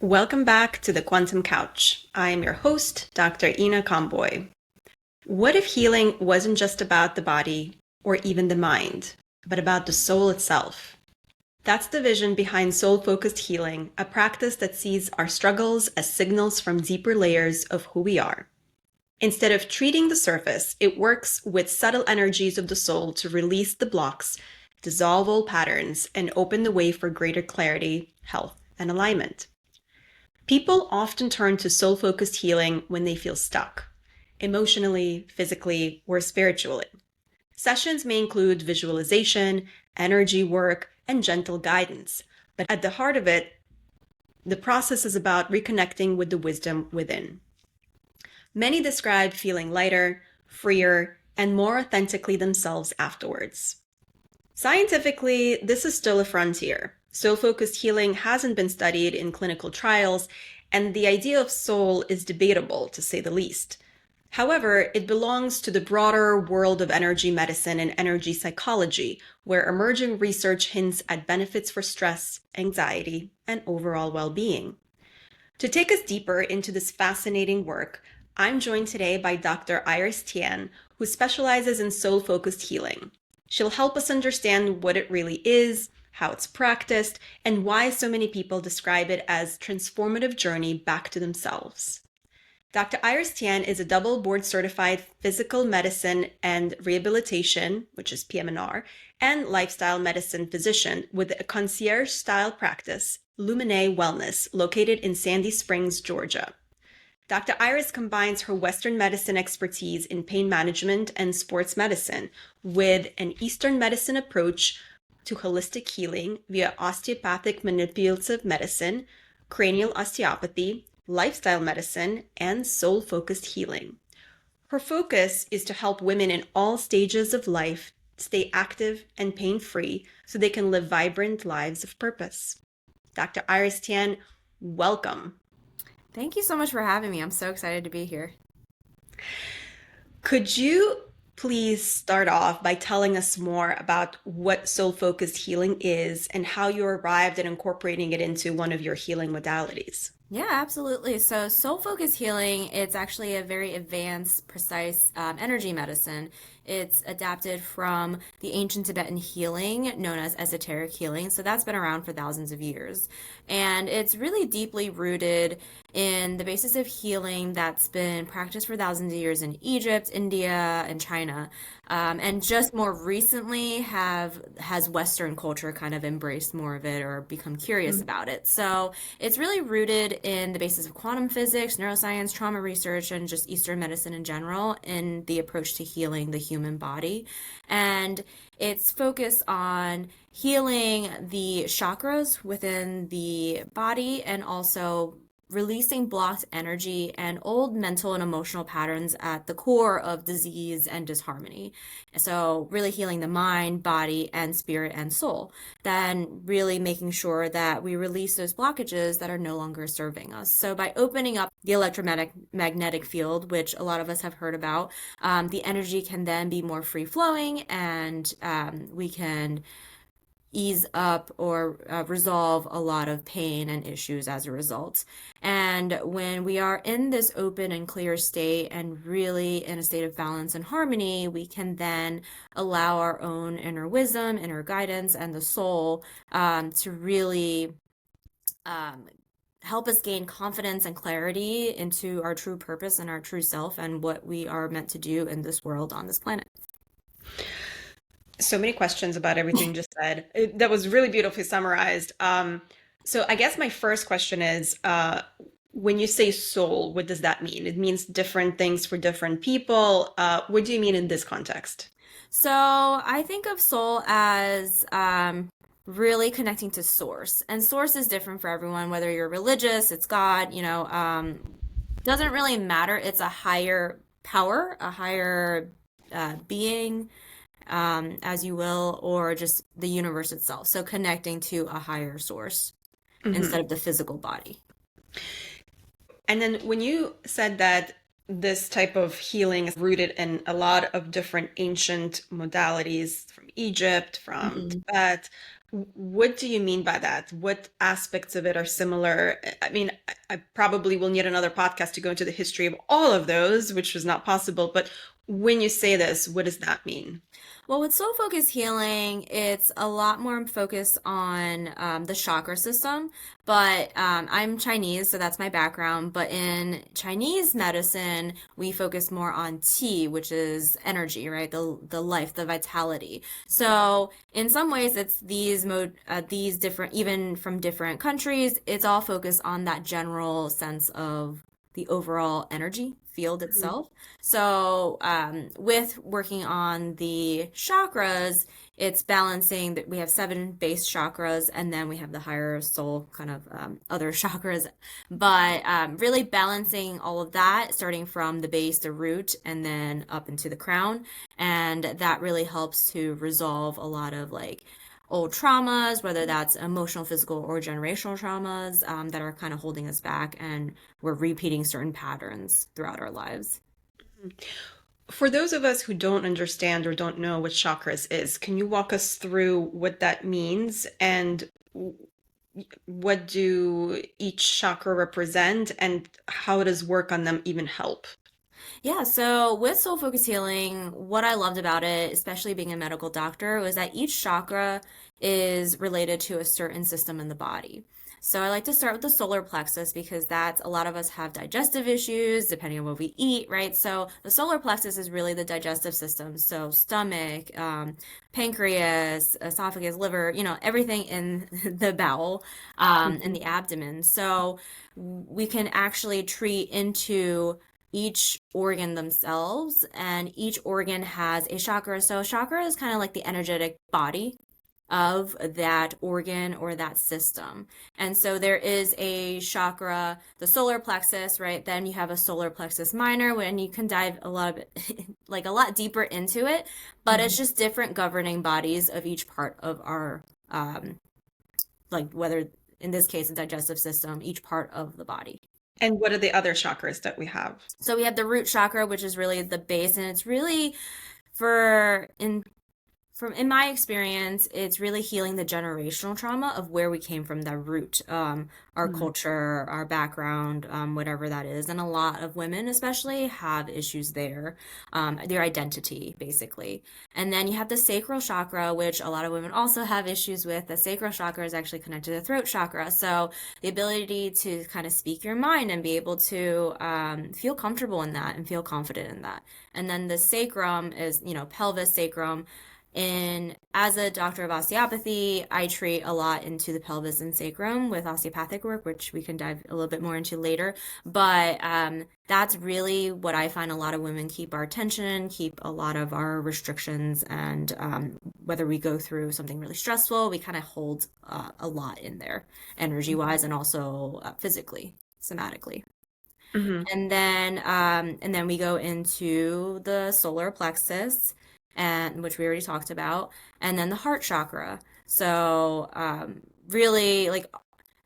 Welcome back to the Quantum Couch. I am your host, Dr. Ina Conboy. What if healing wasn't just about the body or even the mind, but about the soul itself? That's the vision behind soul-focused healing, a practice that sees our struggles as signals from deeper layers of who we are. Instead of treating the surface, it works with subtle energies of the soul to release the blocks, dissolve old patterns, and open the way for greater clarity, health, and alignment. People often turn to soul-focused healing when they feel stuck, emotionally, physically, or spiritually. Sessions may include visualization, energy work, and gentle guidance, but at the heart of it, the process is about reconnecting with the wisdom within. Many describe feeling lighter, freer, and more authentically themselves afterwards. Scientifically, this is still a frontier. Soul-focused healing hasn't been studied in clinical trials, and the idea of soul is debatable, to say the least. However, it belongs to the broader world of energy medicine and energy psychology, where emerging research hints at benefits for stress, anxiety, and overall well-being. To take us deeper into this fascinating work, I'm joined today by Dr. Iris Tian, who specializes in soul-focused healing. She'll help us understand what it really is, how it's practiced, and why so many people describe it as transformative journey back to themselves. Dr. Iris Tian is a double board certified physical medicine and rehabilitation, which is PM&R, and lifestyle medicine physician with a concierge-style practice, Luminé Wellness, located in Sandy Springs, Georgia. Dr. Iris combines her Western medicine expertise in pain management and sports medicine with an Eastern medicine approach to holistic healing via osteopathic manipulative medicine, cranial osteopathy, lifestyle medicine, and soul-focused healing. Her focus is to help women in all stages of life stay active and pain-free so they can live vibrant lives of purpose. Dr. Iris Tian, welcome. Thank you so much for having me. I'm so excited to be here. Could you please start off by telling us more about what soul-focused healing is and how you arrived at incorporating it into one of your healing modalities? Yeah, absolutely. So, soul focused healing, it's actually a very advanced, precise energy medicine. It's adapted from the ancient Tibetan healing known as esoteric healing. So, that's been around for thousands of years. And it's really deeply rooted in the basis of healing that's been practiced for thousands of years in Egypt, India, and China. And just more recently has Western culture kind of embraced more of it or become curious about it. So it's really rooted in the basis of quantum physics, neuroscience, trauma research, and just Eastern medicine in general in the approach to healing the human body. And it's focused on healing the chakras within the body and also releasing blocked energy and old mental and emotional patterns at the core of disease and disharmony. So, really healing the mind, body, and spirit and soul. Then, really making sure that we release those blockages that are no longer serving us. So, by opening up the electromagnetic field, which a lot of us have heard about, the energy can then be more free flowing and we can ease up or resolve a lot of pain and issues as a result. And when we are in this open and clear state and really in a state of balance and harmony, we can then allow our own inner wisdom, inner guidance, and the soul to really um, help us gain confidence and clarity into our true purpose and our true self and what we are meant to do in this world on this planet. So many questions about everything you just said. That was really beautifully summarized. So I guess my first question is, when you say soul, what does that mean? It means different things for different people. What do you mean in this context? So I think of soul as really connecting to source, and source is different for everyone, whether you're religious, it's God, doesn't really matter. It's a higher power, a higher being, as you will, or just the universe itself. So connecting to a higher source instead Mhm. of the physical body. And then when you said that this type of healing is rooted in a lot of different ancient modalities from Egypt, from Mhm. Tibet. What do you mean by that? What aspects of it are similar? I mean, I probably will need another podcast to go into the history of all of those, which was not possible. But when you say this, what does that mean? Well, with soul focused healing, it's a lot more focused on the chakra system. But I'm Chinese, so that's my background. But in Chinese medicine, we focus more on qi, which is energy, right? The life, the vitality. So in some ways, it's these different, even from different countries, it's all focused on that general sense of the overall energy field Mhm. itself. So, with working on the chakras, it's balancing that we have seven base chakras and then we have the higher soul kind of other chakras. But really balancing all of that, starting from the base, the root, and then up into the crown. And that really helps to resolve a lot of like old traumas, whether that's emotional, physical, or generational traumas that are kind of holding us back. And we're repeating certain patterns throughout our lives. For those of us who don't understand or don't know what chakras is, can you walk us through what that means and what do each chakra represent and how does work on them even help? Yeah, so with soul focus healing, what I loved about it, especially being a medical doctor, was that each chakra is related to a certain system in the body. So I like to start with the solar plexus because that's a lot of us have digestive issues depending on what we eat, right? So the solar plexus is really the digestive system. So stomach, pancreas, esophagus, liver, everything in the bowel, and Mhm. the abdomen. So we can actually treat into each organ themselves, and each organ has a chakra. So, chakra is kind of like the energetic body of that organ or that system. And so, there is a chakra, the solar plexus, right? Then you have a solar plexus minor, when you can dive a lot of it, like a lot deeper into it, but it's Mhm. just different governing bodies of each part of our, like whether in this case, the digestive system, each part of the body. And what are the other chakras that we have? So we have the root chakra, which is really the base, and it's really for in my experience, it's really healing the generational trauma of where we came from, the root, our Mhm. culture, our background, whatever that is. And a lot of women, especially, have issues there, their identity, basically. And then you have the sacral chakra, which a lot of women also have issues with. The sacral chakra is actually connected to the throat chakra. So the ability to kind of speak your mind and be able to feel comfortable in that and feel confident in that. And then the sacrum is, pelvis, sacrum, and as a doctor of osteopathy, I treat a lot into the pelvis and sacrum with osteopathic work, which we can dive a little bit more into later. But that's really what I find a lot of women keep our attention, keep a lot of our restrictions, and whether we go through something really stressful, we kind of hold a lot in there, energy wise, and also physically, somatically. Mhm. And then we go into the solar plexus, and which we already talked about, and then the heart chakra. So really, like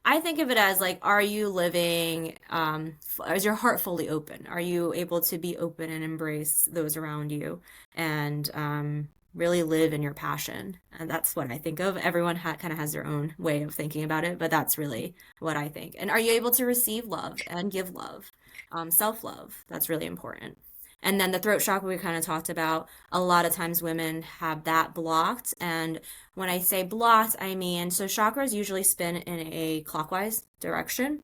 I think of it as like, are you living? Is your heart fully open? Are you able to be open and embrace those around you, and really live in your passion? And that's what I think of. Everyone kind of has their own way of thinking about it, but that's really what I think. And are you able to receive love and give love? Self-love, that's really important. And then the throat chakra we kind of talked about, a lot of times women have that blocked. And when I say blocked, I mean, so chakras usually spin in a clockwise direction.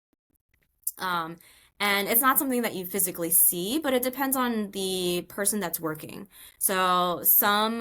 Um, and it's not something that you physically see, but it depends on the person that's working. So some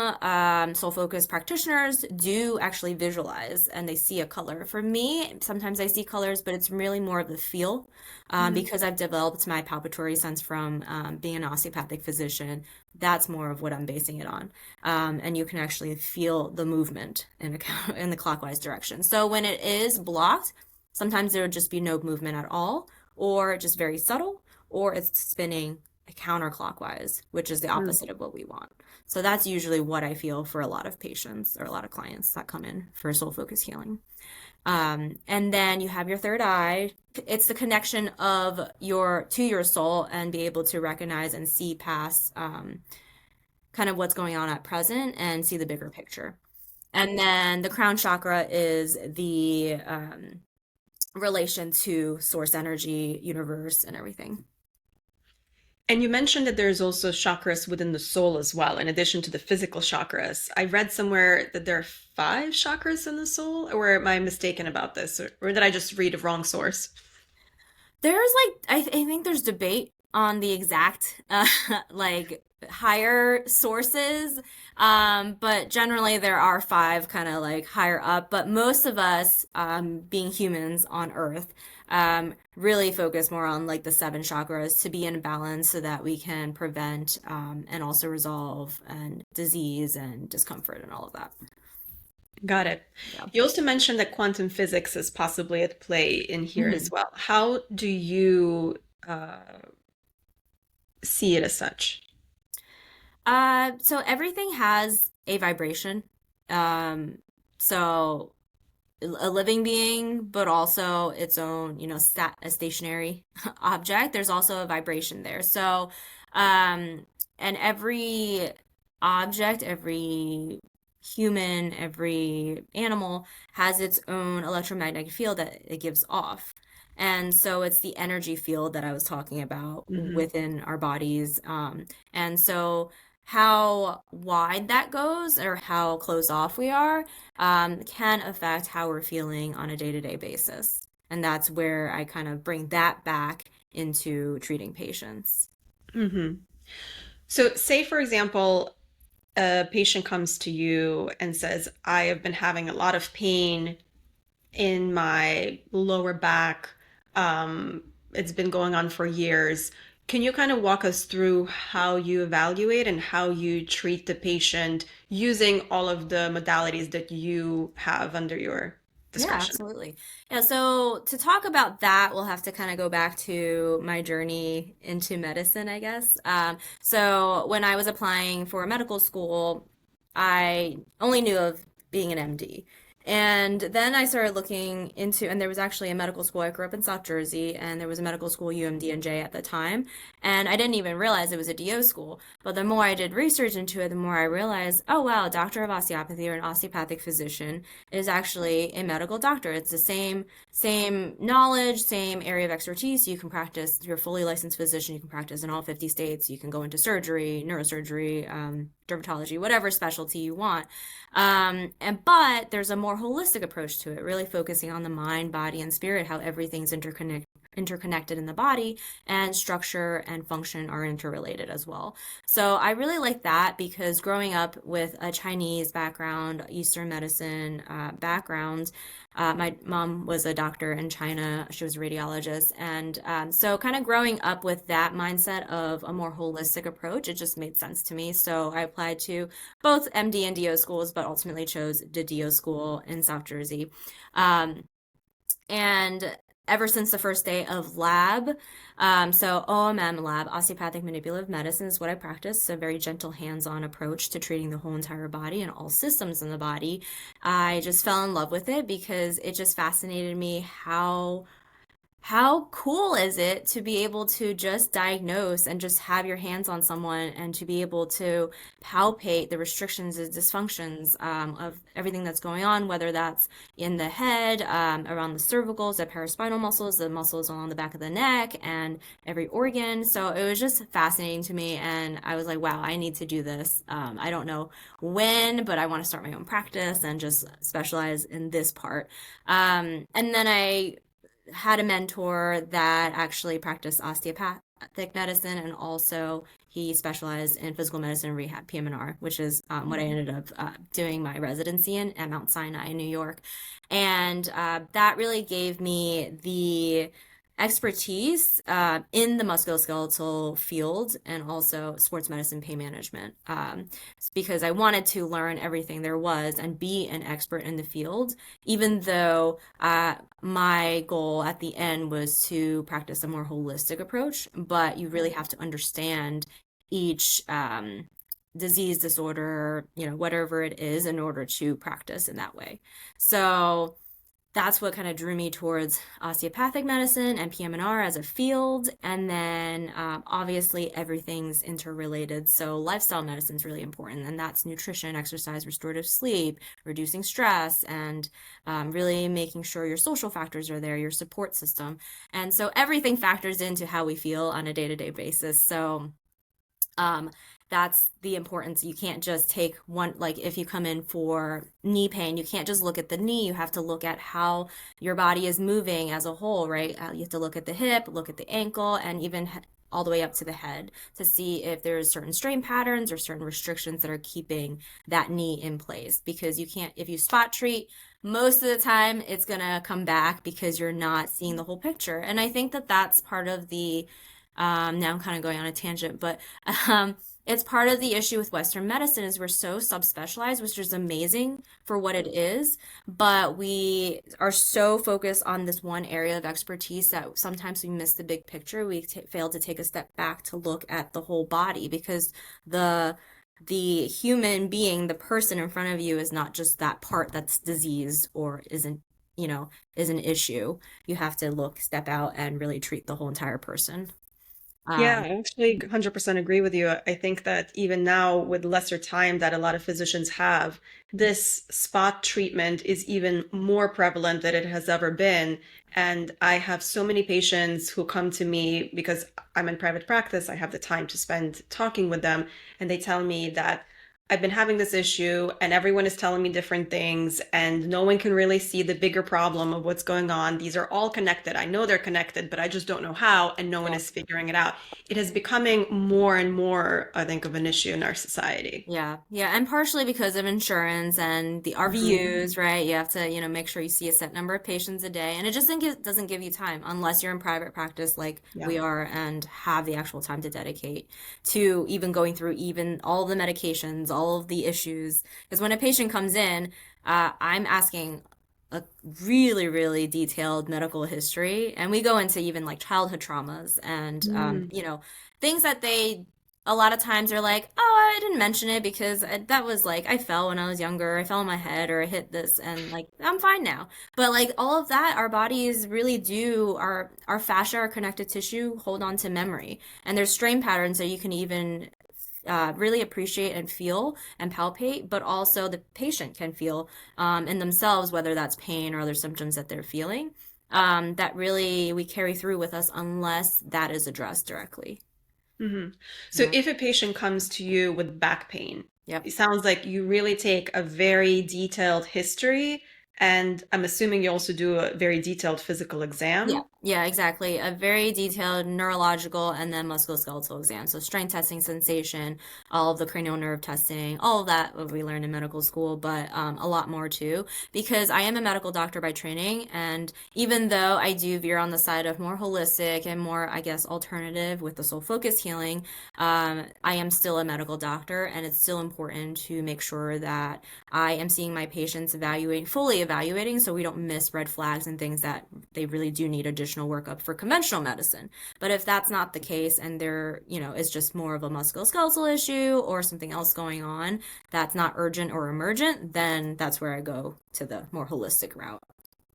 soul focused practitioners do actually visualize and they see a color. For me, sometimes I see colors, but it's really more of the feel Mhm. because I've developed my palpatory sense from being an osteopathic physician. That's more of what I'm basing it on. And you can actually feel the movement in the clockwise direction. So when it is blocked, sometimes there would just be no movement at all, or just very subtle, or it's spinning counterclockwise, which is the opposite of what we want. So that's usually what I feel for a lot of patients or a lot of clients that come in for soul focus healing. And then you have your third eye. It's the connection of your soul and be able to recognize and see past kind of what's going on at present and see the bigger picture. And then the crown chakra is the relation to source energy, universe, and everything. And you mentioned that there's also chakras within the soul as well, in addition to the physical chakras. I read somewhere that there are five chakras in the soul, or am I mistaken about this? Or did I just read a wrong source? There's I think there's debate on the exact like higher sources, but generally there are five kind of like higher up. But most of us, being humans on Earth, really focus more on like the seven chakras to be in balance so that we can prevent and also resolve and disease and discomfort and all of that. Got it. Yeah. You also mentioned that quantum physics is possibly at play in here as Mhm. well. How do you see it as such? So everything has a vibration. Um, so a living being, but also its own, a stationary object. There's also a vibration there. So, and every object, every human, every animal has its own electromagnetic field that it gives off. And so it's the energy field that I was talking about Hmm. within our bodies. And so how wide that goes or how closed off we are can affect how we're feeling on a day-to-day basis. And that's where I kind of bring that back into treating patients. Hmm. So, say for example, a patient comes to you and says, I have been having a lot of pain in my lower back. It's been going on for years. Can you kind of walk us through how you evaluate and how you treat the patient using all of the modalities that you have under your Yeah, discretion? absolutely. Yeah, so to talk about that, we'll have to kind of go back to my journey into medicine, I guess. So when I was applying for medical school, I only knew of being an MD. And then I started looking into, and there was actually a medical school. I grew up in South Jersey, and there was a medical school, UMDNJ at the time. And I didn't even realize it was a DO school. But the more I did research into it, the more I realized, oh, wow, a doctor of osteopathy or an osteopathic physician is actually a medical doctor. It's the same knowledge, same area of expertise. You can practice, you're a fully licensed physician. You can practice in all 50 states. You can go into surgery, neurosurgery, dermatology, whatever specialty you want. But there's a more holistic approach to it, really focusing on the mind, body, and spirit, how everything's interconnected in the body, and structure and function are interrelated as well. So I really like that because growing up with a Chinese background, Eastern medicine background, my mom was a doctor in China. She was a radiologist. And so, kind of growing up with that mindset of a more holistic approach, it just made sense to me. So, I applied to both MD and DO schools, but ultimately chose the DO school in South Jersey. Um, and ever since the first day of lab, so OMM lab, osteopathic manipulative medicine is what I practice, a very gentle hands-on approach to treating the whole entire body and all systems in the body. I just fell in love with it because it just fascinated me how cool is it to be able to just diagnose and just have your hands on someone and to be able to palpate the restrictions and dysfunctions of everything that's going on, whether that's in the head, around the cervicals, the paraspinal muscles, the muscles along the back of the neck, and every organ. So it was just fascinating to me. And I was like, wow, I need to do this. I don't know when, but I want to start my own practice and just specialize in this part. And then I had a mentor that actually practiced osteopathic medicine and also he specialized in physical medicine and rehab PM&R, which is what I ended up doing my residency in at Mount Sinai in New York. And that really gave me expertise in the musculoskeletal field and also sports medicine pain management because I wanted to learn everything there was and be an expert in the field, even though my goal at the end was to practice a more holistic approach. But you really have to understand each disease, disorder, whatever it is, in order to practice in that way. So that's what kind of drew me towards osteopathic medicine and PM&R as a field. And then obviously everything's interrelated. So lifestyle medicine is really important, and that's nutrition, exercise, restorative sleep, reducing stress, and really making sure your social factors are there, your support system. And so everything factors into how we feel on a day-to-day basis. So um, that's the importance. You can't just take one, like if you come in for knee pain, you can't just look at the knee. You have to look at how your body is moving as a whole, right? You have to look at the hip, look at the ankle, and even all the way up to the head to see if there's certain strain patterns or certain restrictions that are keeping that knee in place. Because you can't, if you spot treat, most of the time it's going to come back because you're not seeing the whole picture. And I think that that's part of the now I'm kind of going on a tangent, but um, it's part of the issue with Western medicine is we're so subspecialized, which is amazing for what it is, but we are so focused on this one area of expertise that sometimes we miss the big picture. We fail to take a step back to look at the whole body because the human being, the person in front of you, is not just that part that's diseased or isn't, is an issue. You have to step out and really treat the whole entire person. Yeah, Um, I actually 100% agree with you. I think that even now, with lesser time that a lot of physicians have, this spot treatment is even more prevalent than it has ever been. And I have so many patients who come to me because I'm in private practice. I have the time to spend talking with them, and they tell me that I've been having this issue, and everyone is telling me different things, and no one can really see the bigger problem of what's going on. These are all connected. I know they're connected, but I just don't know how, and no one yeah. is figuring it out. It is becoming more and more, I think, of an issue in our society. Yeah, yeah, and partially because of insurance and the Hmm. RVUs, right? You have to, make sure you see a set number of patients a day, and it just doesn't give you time unless you're in private practice like Yeah. we are and have the actual time to dedicate to even going through even all of the medications, all of the issues. Because when a patient comes in, I'm asking a really, really detailed medical history, and we go into even like childhood traumas and Mm. things that they a lot of times are like, oh, I didn't mention it because that was like I fell when I was younger. I fell on my head or I hit this, and like I'm fine now. But like all of that, our bodies really do. Our fascia, our connective tissue, hold on to memory, and there's strain patterns that you can even really appreciate and feel and palpate, but also the patient can feel in themselves, whether that's pain or other symptoms that they're feeling. That really we carry through with us unless that is addressed directly. Hmm. So Yeah. if a patient comes to you with back pain, Yep. it sounds like you really take a very detailed history, and I'm assuming you also do a very detailed physical Yeah, exam. yeah, exactly. A very detailed neurological and then musculoskeletal exam. So strength testing, sensation, all of the cranial nerve testing, all of that what we learned in medical school, but a lot more too. Because I am a medical doctor by training, and even though I do veer on the side of more holistic and more, I guess, alternative with the soul focus healing, I am still a medical doctor, and it's still important to make sure that I am seeing my patients fully evaluating, so we don't miss red flags and things that they really do need additional workup for conventional medicine. But if that's not the case and there, is just more of a musculoskeletal issue or something else going on that's not urgent or emergent, then that's where I go to the more holistic route.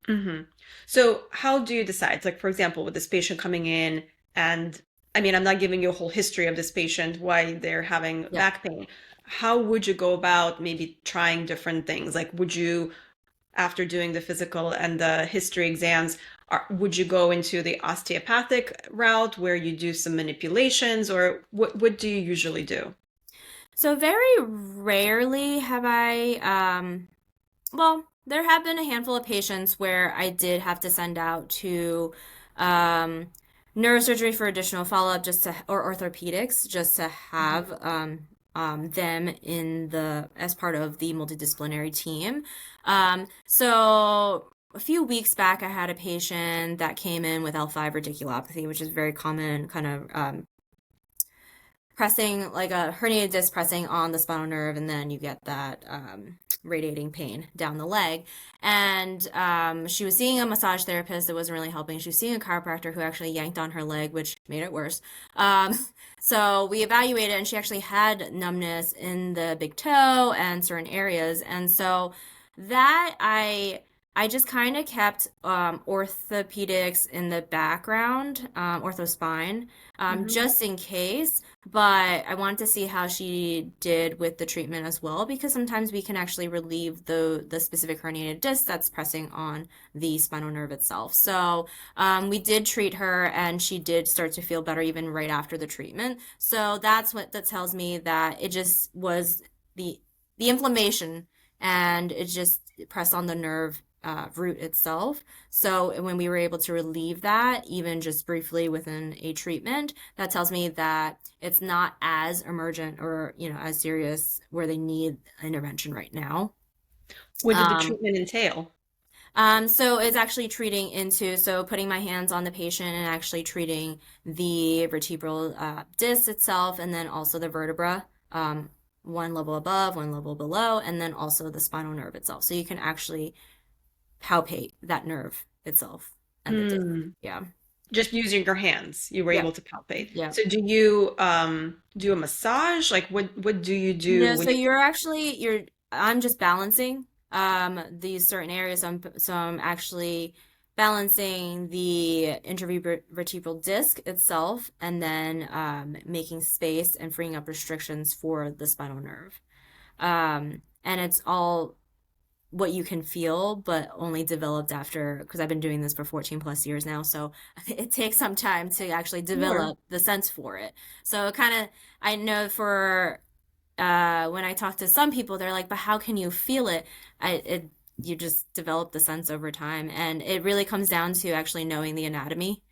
Hmm. So how do you decide? Like, for example, with this patient coming in, and I mean, I'm not giving you a whole history of this patient, why they're having Yeah. back pain. How would you go about maybe trying different things? Like, would you, after doing the physical and the history exams, would you go into the osteopathic route where you do some manipulations, or what do you usually do? So very rarely have well, there have been a handful of patients where I did have to send out to um, neurosurgery for additional follow-up or orthopedics just to have them as part of the multidisciplinary team. So a few weeks back, I had a patient that came in with L5 radiculopathy, which is very common, kind of pressing like a herniated disc pressing on the spinal nerve, and then you get that radiating pain down the leg. And she was seeing a massage therapist that wasn't really helping. She was seeing a chiropractor who actually yanked on her leg, which made it worse. Um, so we evaluated, and she actually had numbness in the big toe and certain areas. And so that I just kind of kept orthopedics in the background, ortho spine, Hmm. just in case. But I wanted to see how she did with the treatment as well, because sometimes we can actually relieve the specific herniated disc that's pressing on the spinal nerve itself. So we did treat her, and she did start to feel better even right after the treatment. So that's what that tells me, that it just was the the inflammation, and it just pressed on the nerve root itself. So when we were able to relieve that, even just briefly within a treatment, that tells me that it's not as emergent or, as serious where they need intervention right now. What did the Um, treatment entail? so it's actually treating into, so putting my hands on the patient and actually treating the vertebral disc itself, and then also the vertebra, one level above, one level below, and then also the spinal nerve itself. So you can actually palpate that nerve itself and the disc. Hmm. Yeah. Just using your hands, you were Yeah. able to palpate. Yeah. So do you do a massage? Like what do you do No, when so you I'm just balancing these certain areas. So I'm actually balancing the intervertebral disc itself, and then making space and freeing up restrictions for the spinal nerve. And it's all what you can feel, but only developed after, because I've been doing this for 14 plus years now. So it takes some time to actually Sure. develop the sense for it. So kind of, I know for when I talk to some people, they're like, but how can you feel it? You just develop the sense over time. And it really comes down to actually knowing the anatomy,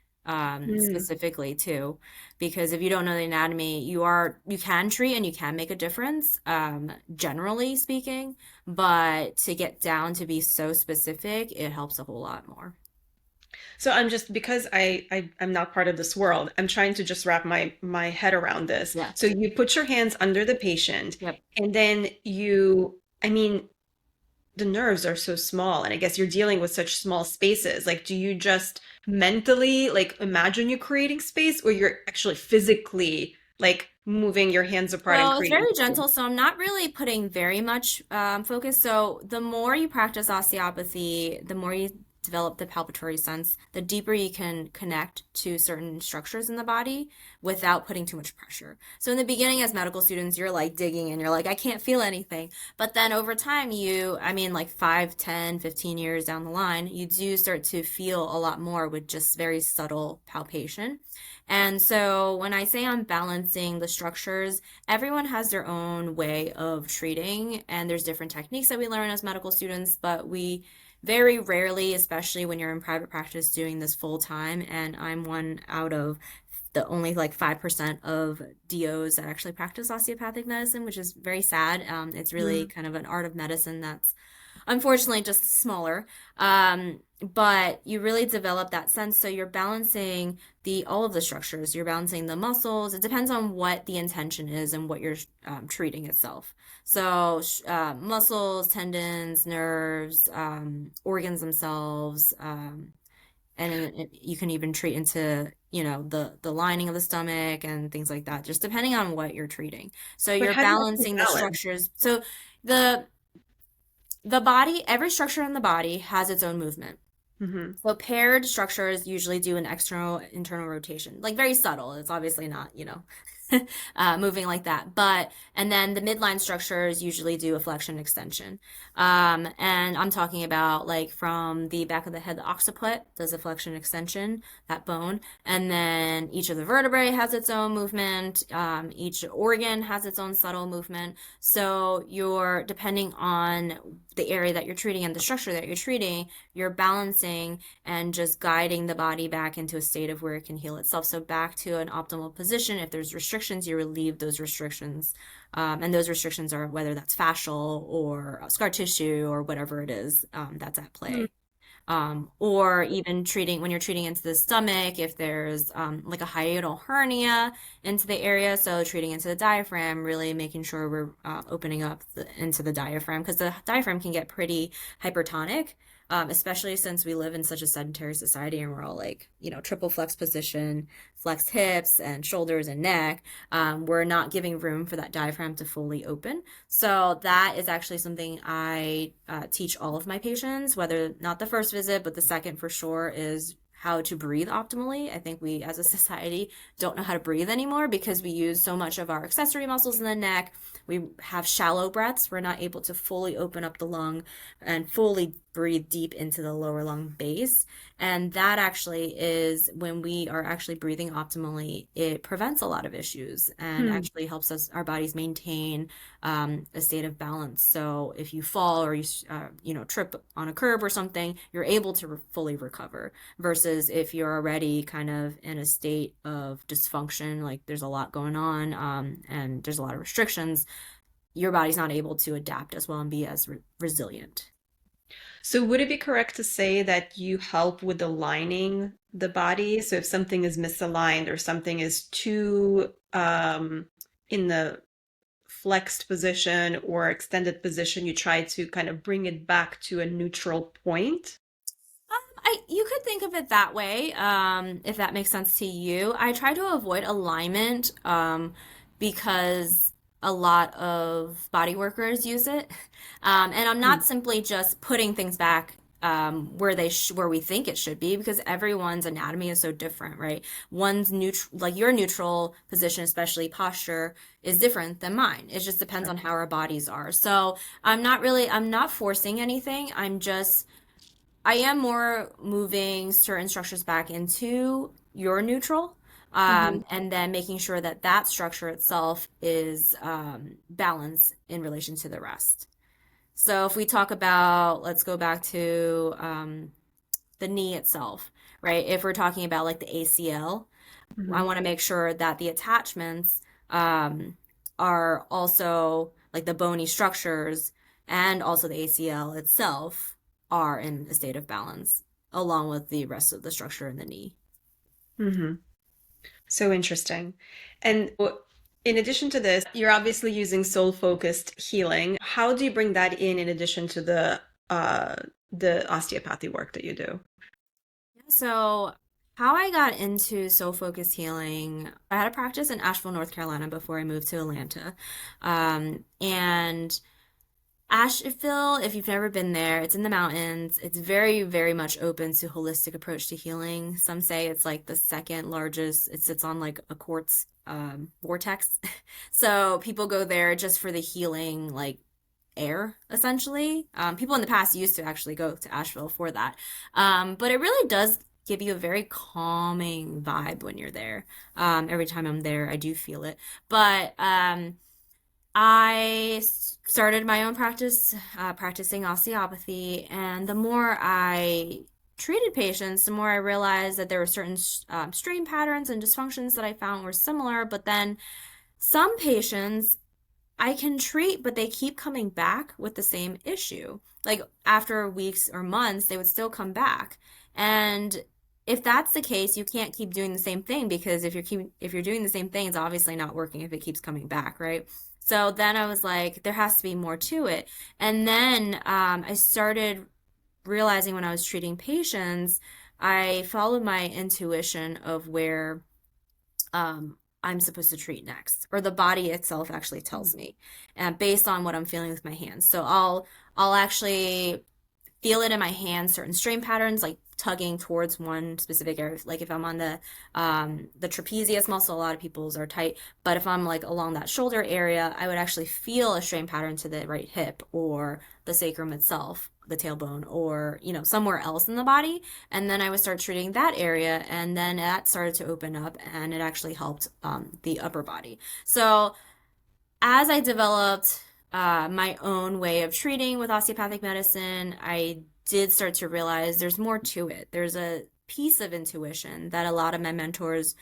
Hmm. specifically too, because if you don't know the anatomy, you can treat and you can make a difference, generally speaking, but to get down to be so specific, it helps a whole lot more. So I'm just because I'm not part of this world, I'm trying to just wrap my head around this. Yeah. So you put your hands under the patient Yep. and then I mean, the nerves are so small and I guess you're dealing with such small spaces. Like, do you just mentally like imagine you're creating space or you're actually physically like moving your hands apart and So it's creating very space? gentle, so I'm not really putting very much focus. So the more you practice osteopathy, the more you develop the palpatory sense, the deeper you can connect to certain structures in the body without putting too much pressure. So in the beginning, as medical students, you're like digging and you're like, I can't feel anything. But then over time, I mean, like 5, 10, 15 years down the line, you do start to feel a lot more with just very subtle palpation. And so when I say I'm balancing the structures, everyone has their own way of treating, and there's different techniques that we learn as medical students, but we very rarely, especially when you're in private practice doing this full time, and I'm one out of the only like 5% of DOs that actually practice osteopathic medicine, which is very sad. It's really Mm. kind of an art of medicine that's unfortunately just smaller. But you really develop that sense. So you're balancing the all of the structures. You're balancing the muscles. It depends on what the intention is and what you're treating itself. So muscles, tendons, nerves, organs themselves, and you can even treat into the lining of the stomach and things like that, just depending on what you're treating. So But you're how do you actually balancing the balance? structures. So the the body, every structure in the body has its own movement. Hmm. So paired structures usually do an external internal rotation, like very subtle. It's obviously not, moving like that. And then the midline structures usually do a flexion extension. And I'm talking about like from the back of the head, the occiput does a flexion extension, that bone. And then each of the vertebrae has its own movement. Each organ has its own subtle movement. So depending on the area that you're treating and the structure that you're treating, you're balancing and just guiding the body back into a state of where it can heal itself. So back to an optimal position. If there's restrictions, you relieve those restrictions. And those restrictions are whether that's fascial or scar tissue or whatever it is that's at play. Or even treating when you're treating into the stomach, if there's like a hiatal hernia into the area. So treating into the diaphragm, really making sure we're opening up into the diaphragm because the diaphragm can get pretty hypertonic. Especially since we live in such a sedentary society and we're all like, triple flex position, flex hips and shoulders and neck. We're not giving room for that diaphragm to fully open. So that is actually something I teach all of my patients, whether not the first visit, but the second for sure, is how to breathe optimally. I think we as a society don't know how to breathe anymore because we use so much of our accessory muscles in the neck. We have shallow breaths. We're not able to fully open up the lung and fully breathe deep into the lower lung base. And that actually is when we are actually breathing optimally, it prevents a lot of issues and Hmm. actually helps our bodies maintain a state of balance. So if you fall or trip on a curb or something, you're able to fully recover. Versus if you're already kind of in a state of dysfunction, like there's a lot going on, and there's a lot of restrictions, your body's not able to adapt as well and be as resilient. So would it be correct to say that you help with aligning the body? So if something is misaligned or something is too in the flexed position or extended position, you try to kind of bring it back to a neutral point? You could think of it that way, if that makes sense to you. I try to avoid alignment, because a lot of body workers use it, and I'm Hmm. not simply just putting things back where we think it should be, because everyone's anatomy is so different, right? One's neutral, like your neutral position, especially posture, is different than mine. It just depends Sure. on how our bodies are. So I'm not forcing anything. I am more moving certain structures back into your neutral, Hmm. and then making sure that that structure itself is balanced in relation to the rest. So if we talk about, let's go back to the knee itself, right? If we're talking about like the ACL, I Hmm. want to make sure that the attachments um, are also like the bony structures and also the ACL itself are in a state of balance, along with the rest of the structure in the knee. Hmm. So interesting. And in addition to this, you're obviously using soul-focused healing. How do you bring that in addition to uh the osteopathy work that you do? So, how I got into soul focused healing, I had a practice in Asheville, North Carolina before I moved to Atlanta. And Asheville, if you've never been there, it's in the mountains. It's very, very much open to holistic approach to healing. Some say it's like the second largest. It sits on like a quartz vortex. So people go there just for the healing, like air, essentially. People in the past used to actually go to Asheville for that. But it really does give you a very calming vibe when you're there. Every time I'm there, I do feel it. But I started my own practice, practicing osteopathy, and the more I treated patients, the more I realized that there were certain strain patterns and dysfunctions that I found were similar. But then some patients I can treat, but they keep coming back with the same issue. Like after weeks or months, they would still come back. And if that's the case, you can't keep doing the same thing because if you're doing the same thing, it's obviously not working if it keeps coming back, right? So then I was like, there has to be more to it. And then I started realizing when I was treating patients, I followed my intuition of where I'm supposed to treat next, or the body itself actually tells me, and based on what I'm feeling with my hands. So I'll actually feel it in my hands, certain strain patterns, like tugging towards one specific area. Like if I'm on the trapezius muscle, a lot of people's are tight, but if I'm like along that shoulder area, I would actually feel a strain pattern to the right hip or the sacrum itself, the tailbone, or somewhere else in the body. And then I would start treating that area, and then that started to open up, and it actually helped the upper body. So as I developed my own way of treating with osteopathic medicine, I did start to realize there's more to it. There's a piece of intuition that a lot of my mentors,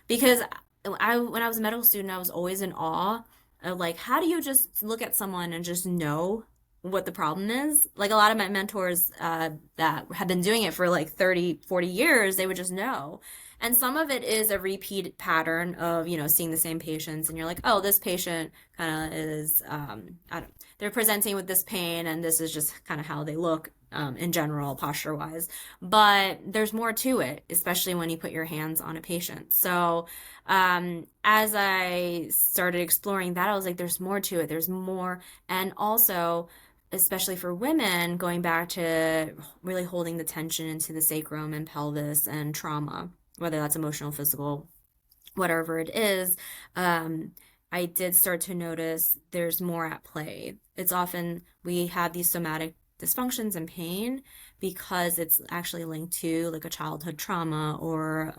because when I was a medical student, I was always in awe of like, how do you just look at someone and just know? what the problem is. Like a lot of my mentors that have been doing it for like 30, 40 years, they would just know. And some of it is a repeat pattern of, seeing the same patients and you're like, oh, this patient kind of is, I don't, they're presenting with this pain and this is just kind of how they look in general, posture wise. But there's more to it, especially when you put your hands on a patient. So, as I started exploring that, I was like, there's more to it. There's more. And also, especially for women, going back to really holding the tension into the sacrum and pelvis and trauma, whether that's emotional, physical, whatever it is, um, I did start to notice there's more at play. It's often we have these somatic dysfunctions and pain because it's actually linked to like a childhood trauma or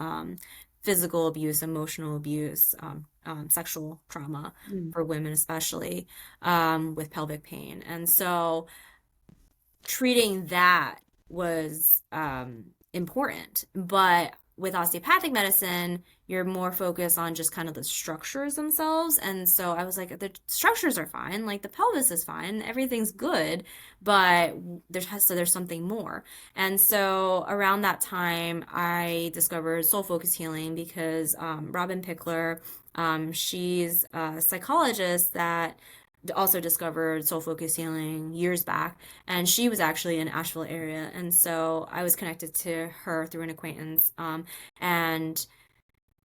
physical abuse, emotional abuse, sexual trauma Mm. for women, especially with pelvic pain. And so treating that was important. But with osteopathic medicine, you're more focused on just kind of the structures themselves. And so I was like, the structures are fine, like the pelvis is fine, everything's good, but there's something more. And so around that time, I discovered soul focus healing because Robin Pickler, she's a psychologist that also discovered soul focus healing years back, and she was actually in Asheville area, and so I was connected to her through an acquaintance, and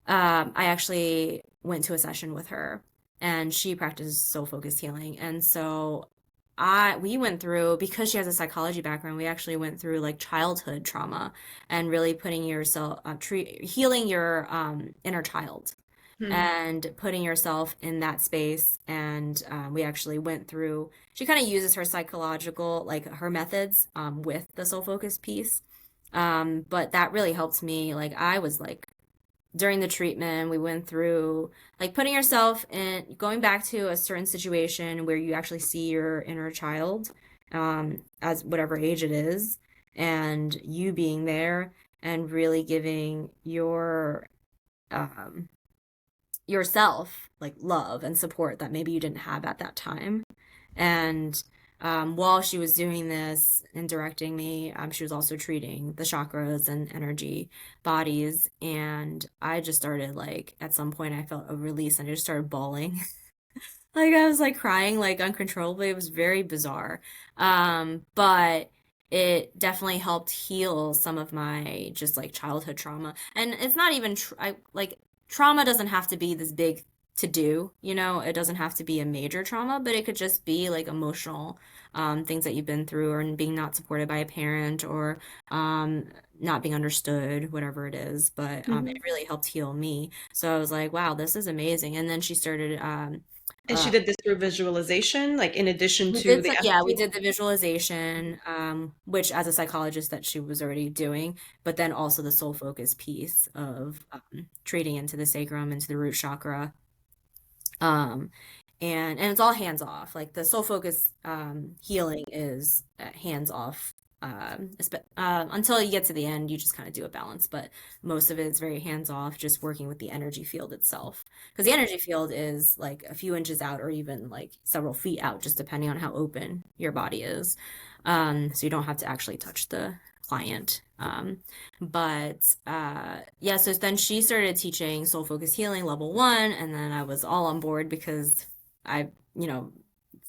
I actually went to a session with her, and she practiced soul focus healing, and so we went through, because she has a psychology background, we actually went through like childhood trauma and really putting yourself healing your inner child Mm. and putting yourself in that space. And we actually went through, she kind of uses her psychological, like her methods with the soul focus piece. But that really helped me. Like, I was like, during the treatment, we went through like putting yourself in, going back to a certain situation where you actually see your inner child as whatever age it is, and you being there and really giving um, yourself like love and support that maybe you didn't have at that time. And while she was doing this and directing me, she was also treating the chakras and energy bodies. And I just started like, at some point, I felt a release and I just started bawling. Like I was like crying like uncontrollably. It was very bizarre. But it definitely helped heal some of my just like childhood trauma. And it's not even I like trauma doesn't have to be this big to do, it doesn't have to be a major trauma, but it could just be like emotional things that you've been through or being not supported by a parent or um, not being understood, whatever it is. But it Mhm. really helped heal me. So I was like, wow, this is amazing. And then she started And she uh, did this through visualization, like in addition we to did the yeah, we energy. did the visualization, which as a psychologist that she was already doing, but then also the soul focus piece of treating into the sacrum, into the root chakra, um, and it's all hands off. Like the soul focus healing is hands off. Until you get to the end, you just kind of do a balance, but most of it is very hands off, just working with the energy field itself. Because the energy field is like a few inches out, or even like several feet out, just depending on how open your body is. So you don't have to actually touch the client. Yeah, so then she started teaching soul focus healing level one, and then I was all on board because I, you know,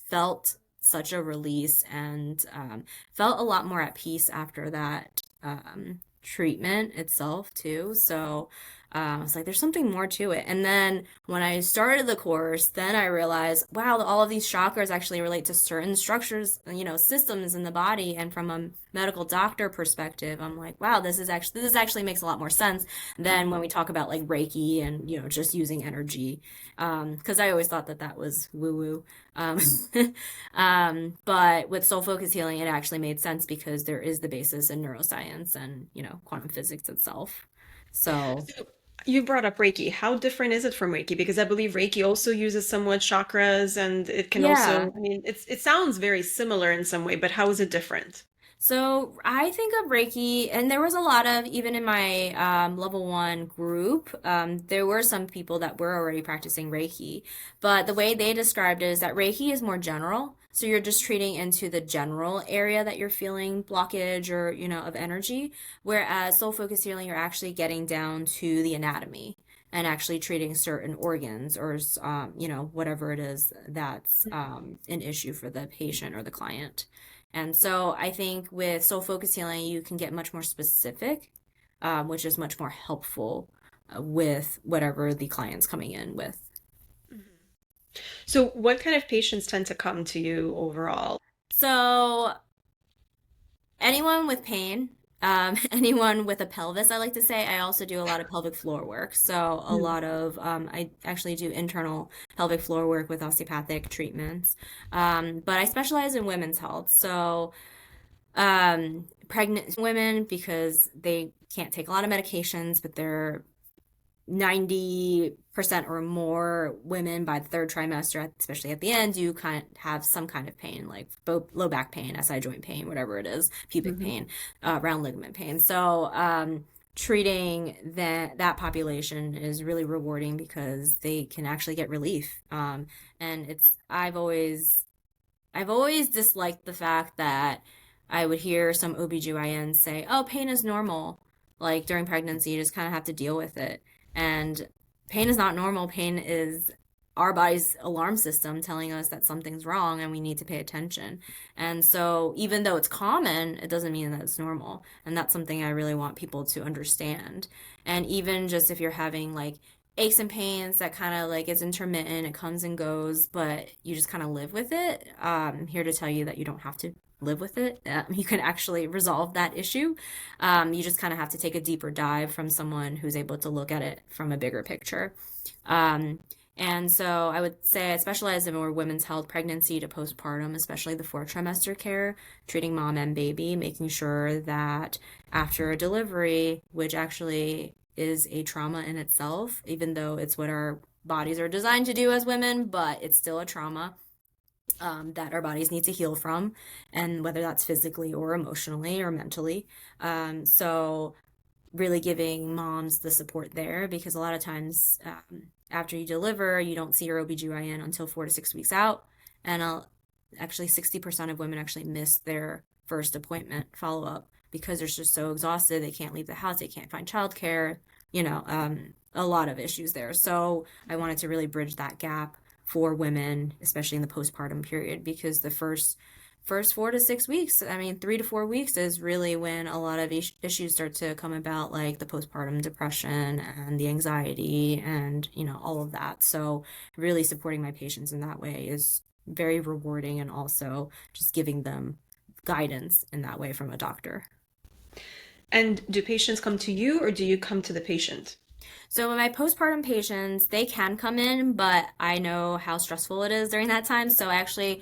felt such a release and felt a lot more at peace after that treatment itself too. So I was like, there's something more to it. And then when I started the course, then I realized, wow, all of these chakras actually relate to certain structures, systems in the body. And from a medical doctor perspective, I'm like, wow, this actually makes a lot more sense than when we talk about like Reiki and just using energy. Because I always thought that that was woo woo. Um, but with soul focus healing, it actually made sense because there is the basis in neuroscience and, quantum physics itself. So, So you brought up Reiki. How different is it from Reiki? Because I believe Reiki also uses somewhat chakras and it can yeah. also, I mean, it sounds very similar in some way, but how is it different? So I think of Reiki, and there was a lot of, even in my level one group, there were some people that were already practicing Reiki. But the way they described it is that Reiki is more general. So you're just treating into the general area that you're feeling blockage or, of energy. Whereas soul focus healing, you're actually getting down to the anatomy and actually treating certain organs or, whatever it is that's an issue for the patient or the client. And so I think with soul focus healing, you can get much more specific, which is much more helpful with whatever the client's coming in with. So, what kind of patients tend to come to you overall? So anyone with pain, anyone with a pelvis, I like to say. I also do a lot of pelvic floor work. So a Mm. lot of, I actually do internal pelvic floor work with osteopathic treatments. But I specialize in women's health. So pregnant women, because they can't take a lot of medications, but they're 90% or more women by the third trimester, especially at the end, you kind of have some kind of pain, like low back pain, SI joint pain, whatever it is, pubic Mhm. pain, round ligament pain. So, treating that population is really rewarding because they can actually get relief. And I've always disliked the fact that I would hear some OBGYNs say, "Oh, pain is normal." Like during pregnancy, you just kind of have to deal with it. And pain is not normal. Pain is our body's alarm system telling us that something's wrong and we need to pay attention. And so, even though it's common, it doesn't mean that it's normal. And that's something I really want people to understand. And even just if you're having like aches and pains that kind of like is intermittent, it comes and goes, but you just kind of live with it. I'm here to tell you that you don't have to live with it. You can actually resolve that issue. You just kind of have to take a deeper dive from someone who's able to look at it from a bigger picture. Um, and so I would say I specialize in more women's health, pregnancy to postpartum, especially the fourth trimester care, treating mom and baby, making sure that after a delivery, which actually is a trauma in itself, even though it's what our bodies are designed to do as women, but it's still a trauma that our bodies need to heal from, and whether that's physically or emotionally or mentally. So, really giving moms the support there because a lot of times after you deliver, you don't see your OBGYN until 4 to 6 weeks out. And actually, 60% of women actually miss their first appointment follow up because they're just so exhausted. They can't leave the house, they can't find childcare, a lot of issues there. So, I wanted to really bridge that gap for women, especially in the postpartum period, because the first 4 to 6 weeks, I mean, 3 to 4 weeks is really when a lot of issues start to come about, like the postpartum depression and the anxiety and, all of that. So, really supporting my patients in that way is very rewarding, and also just giving them guidance in that way from a doctor. And do patients come to you or do you come to the patient? So my postpartum patients, they can come in, but I know how stressful it is during that time. So I actually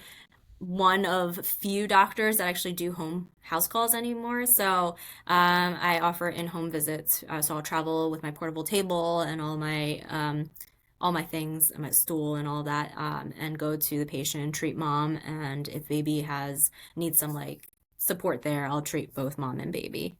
one of few doctors that actually do home house calls anymore. So I offer in-home visits. So I'll travel with my portable table and all my things, my stool and all that, and go to the patient, treat mom, and if baby needs some like support there, I'll treat both mom and baby.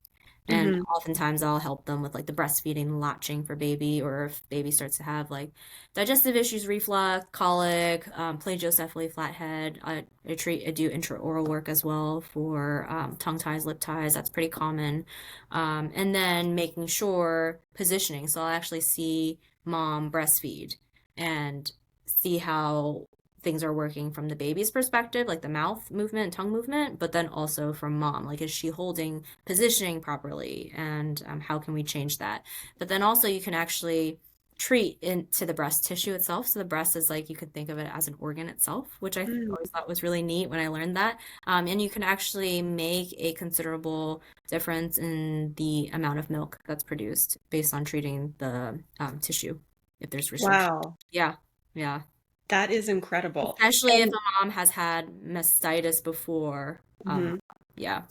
And Hmm. oftentimes I'll help them with like the breastfeeding, latching for baby, or if baby starts to have like digestive issues, reflux, colic, plagiocephaly, flathead. I do intraoral work as well for tongue ties, lip ties. That's pretty common. And then making sure positioning. So I'll actually see mom breastfeed and see how things are working from the baby's perspective, like the mouth movement and tongue movement, but then also from mom, like is she holding positioning properly, and how can we change that? But then also you can actually treat into the breast tissue itself. So the breast is like you could think of it as an organ itself, which I always thought was really neat when I learned that. And you can actually make a considerable difference in the amount of milk that's produced based on treating the tissue if there's restriction. Wow, Yeah, yeah. that is incredible. Especially if And a mom has had mastitis before. mhm, Yeah.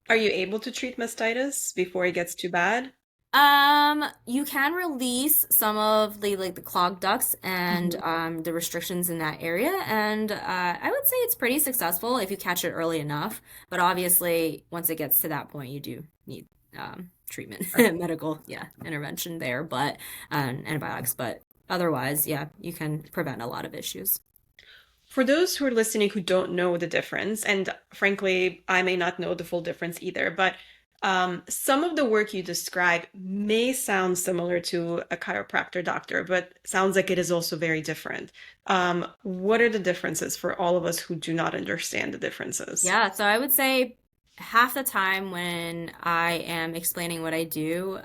are you able to treat mastitis before it gets too bad? You can release some of the like the clogged ducts and Mhm. the restrictions in that area, and I would say it's pretty successful if you catch it early enough. But obviously, once it gets to that point, you do need treatment, medical, yeah, intervention there, but antibiotics. But otherwise, yeah, you can prevent a lot of issues. For those who are listening who don't know the difference, and frankly, I may not know the full difference either, but some of the work you describe may sound similar to a chiropractor doctor, but sounds like it is also very different. What are the differences for all of us who do not understand the differences? Yeah, so I would say half the time when I am explaining what I do,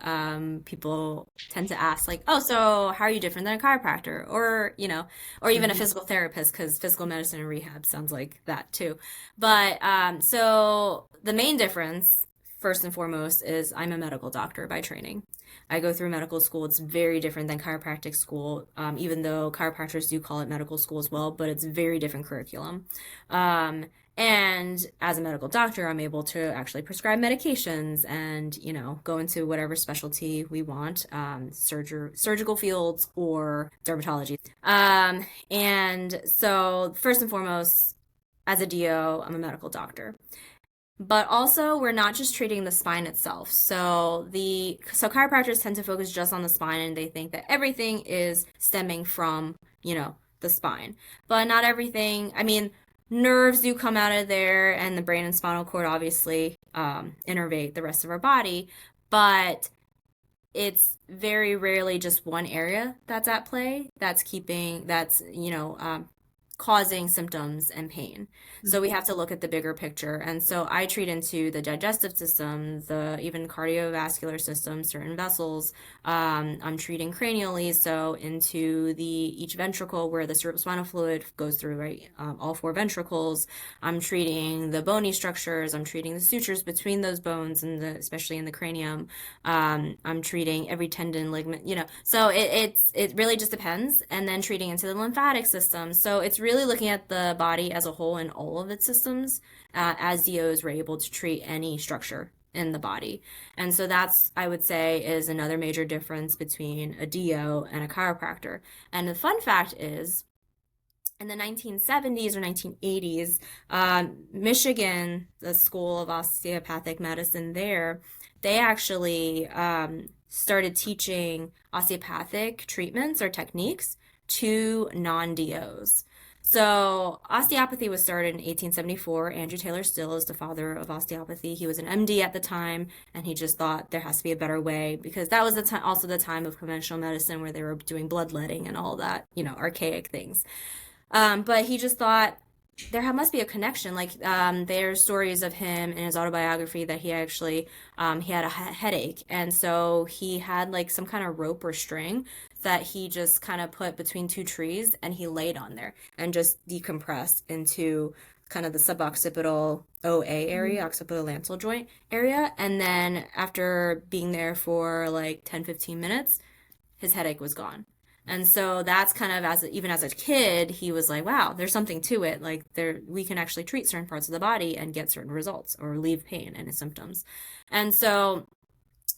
people tend to ask like, "Oh, so how are you different than a chiropractor?" Or, or even a Mhm. physical therapist, because physical medicine and rehab sounds like that too. But so the main difference, first and foremost, is I'm a medical doctor by training. I go through medical school. It's very different than chiropractic school, even though chiropractors do call it medical school as well, but it's very different curriculum. Um, and as a medical doctor, I'm able to actually prescribe medications and, go into whatever specialty we want, surgical fields or dermatology. And so, first and foremost, as a DO, I'm a medical doctor. But also, we're not just treating the spine itself. So chiropractors tend to focus just on the spine, and they think that everything is stemming from, the spine. But not everything. I mean, nerves do come out of there, and the brain and spinal cord obviously innervate the rest of our body. But it's very rarely just one area that's at play that's causing symptoms and pain. So we have to look at the bigger picture. And so I treat into the digestive system, the even cardiovascular system, certain vessels. I'm treating cranially, so into each ventricle where the cerebrospinal fluid goes through, right? All four ventricles. I'm treating the bony structures. I'm treating the sutures between those bones, and especially in the cranium. I'm treating every tendon, ligament, So it really just depends, and then treating into the lymphatic system. So it's really looking at the body as a whole and all of its systems. As DOs, we're able to treat any structure in the body, and so that's, I would say, is another major difference between a DO and a chiropractor. And the fun fact is, in the 1970s or 1980s, Michigan, the School of Osteopathic Medicine there, they actually started teaching osteopathic treatments or techniques to non-DOs. So osteopathy was started in 1874. Andrew Taylor Still is the father of osteopathy. He was an MD at the time, and he just thought there has to be a better way, because that was the time, also the time of conventional medicine where they were doing bloodletting and all that, archaic things. But he just thought there must be a connection. Like, there's stories of him in his autobiography that he actually he had a headache, and so he had like some kind of rope or string that he just kind of put between two trees, and he laid on there and just decompressed into kind of the suboccipital OA area, occipitolantal joint area, and then after being there for like 10-15 minutes, his headache was gone. And so that's kind of, even as a kid, he was like, wow, there's something to it. Like, we can actually treat certain parts of the body and get certain results or relieve pain and symptoms. And so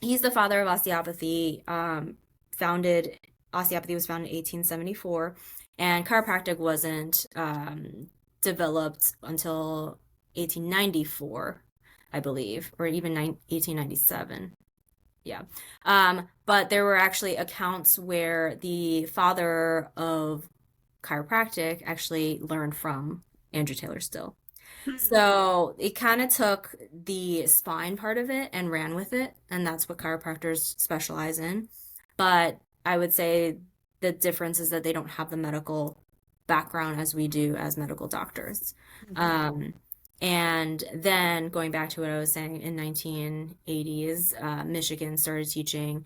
he's the father of osteopathy. Founded Osteopathy was founded in 1874, and chiropractic wasn't developed until 1894, I believe, or even 1897. Yeah. But there were actually accounts where the father of chiropractic actually learned from Andrew Taylor Still. Hmm. So it kind of took the spine part of it and ran with it, and that's what chiropractors specialize in. But I would say the difference is that they don't have the medical background as we do as medical doctors. Mhm. Um, and then going back to what I was saying, in 1980s, Michigan started teaching,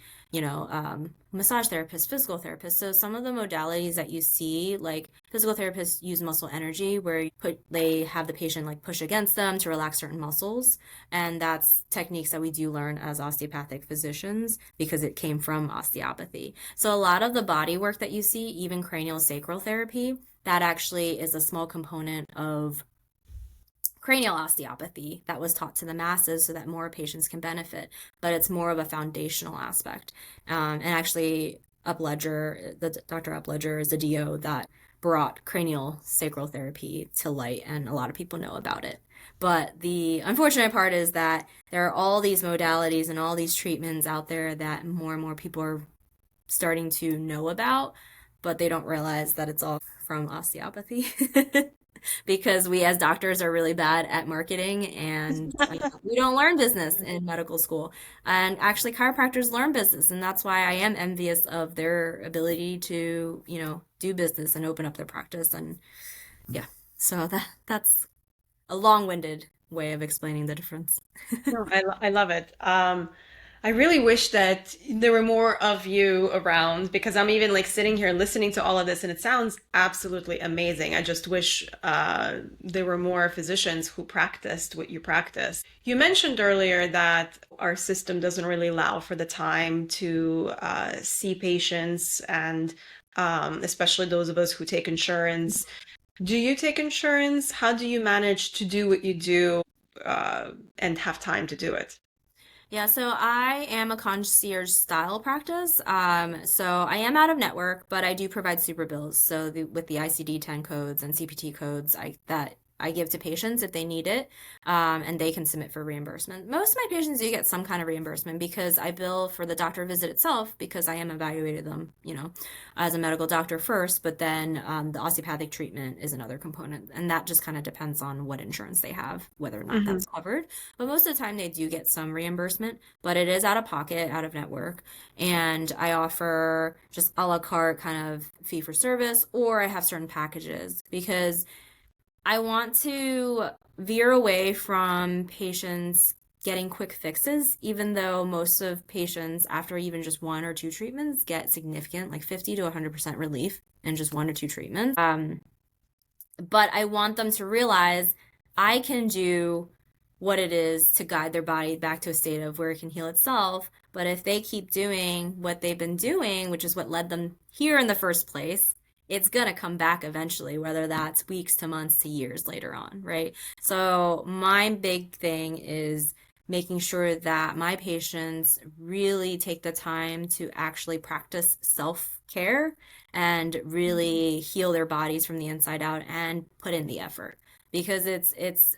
massage therapists, physical therapists. So some of the modalities that you see, like physical therapists use muscle energy, where they have the patient like push against them to relax certain muscles, and that's techniques that we do learn as osteopathic physicians because it came from osteopathy. So a lot of the body work that you see, even cranial sacral therapy, that actually is a small component of cranial osteopathy that was taught to the masses so that more patients can benefit, but it's more of a foundational aspect. And actually, Dr. Upledger is a DO that brought cranial sacral therapy to light, and a lot of people know about it. But the unfortunate part is that there are all these modalities and all these treatments out there that more and more people are starting to know about, but they don't realize that it's all from osteopathy because we as doctors are really bad at marketing and we don't learn business in medical school. And actually, chiropractors learn business, and that's why I am envious of their ability to, do business and open up their practice. And yeah, so that's a long-winded way of explaining the difference. No, I love it. I really wish that there were more of you around because I'm even like sitting here listening to all of this and it sounds absolutely amazing. I just wish there were more physicians who practiced what you practice. You mentioned earlier that our system doesn't really allow for the time to see patients and especially those of us who take insurance. Do you take insurance? How do you manage to do what you do and have time to do it? Yeah, so I am a concierge style practice. So I am out of network, but I do provide super bills. So with the ICD-10 codes and CPT codes, that I give to patients if they need it, and they can submit for reimbursement. Most of my patients do get some kind of reimbursement because I bill for the doctor visit itself because I am evaluated them, as a medical doctor first, but then the osteopathic treatment is another component, and that just kind of depends on what insurance they have, whether or not Hmm. that's covered. But most of the time they do get some reimbursement, but it is out of pocket, out of network. And I offer just a la carte kind of fee for service, or I have certain packages because I want to veer away from patients getting quick fixes, even though most of patients, after even just one or two treatments, get significant, like 50 to 100% relief in just one or two treatments. But I want them to realize I can do what it is to guide their body back to a state of where it can heal itself. But if they keep doing what they've been doing, which is what led them here in the first place, it's going to come back eventually, whether that's weeks to months to years later on, right? So my big thing is making sure that my patients really take the time to actually practice self-care and really heal their bodies from the inside out and put in the effort because it's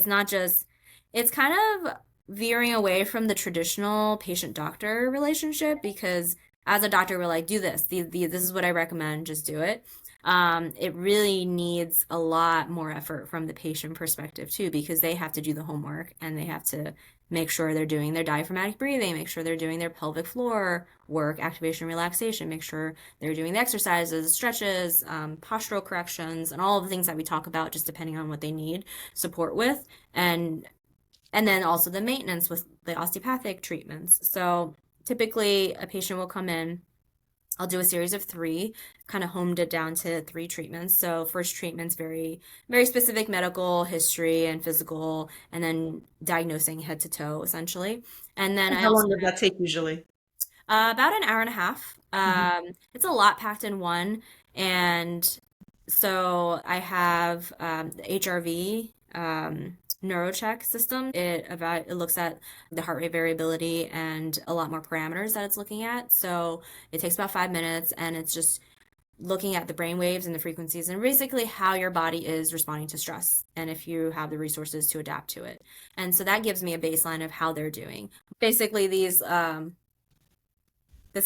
not just it's kind of veering away from the traditional patient doctor relationship because as a doctor we're like do this this is what I recommend, just do it. It really needs a lot more effort from the patient perspective too because they have to do the homework and they have to make sure they're doing their diaphragmatic breathing, make sure they're doing their pelvic floor work, activation, relaxation, make sure they're doing the exercises, stretches, postural corrections, and all of the things that we talk about, just depending on what they need support with, and and then also the maintenance with the osteopathic treatments. So typically, a patient will come in. I'll do a series of three, kind of homed it down to three treatments. So first treatment's very, very specific medical history and physical, and then diagnosing head to toe essentially. And then And I how also long does that take usually? about an hour and a half. Mhm. It's a lot packed in one, and so I have the HRV neurocheck system. It looks at the heart rate variability and a lot more parameters that it's looking at. So it takes about 5 minutes, and it's just looking at the brain waves and the frequencies and basically how your body is responding to stress and if you have the resources to adapt to it. And so that gives me a baseline of how they're doing. Basically, this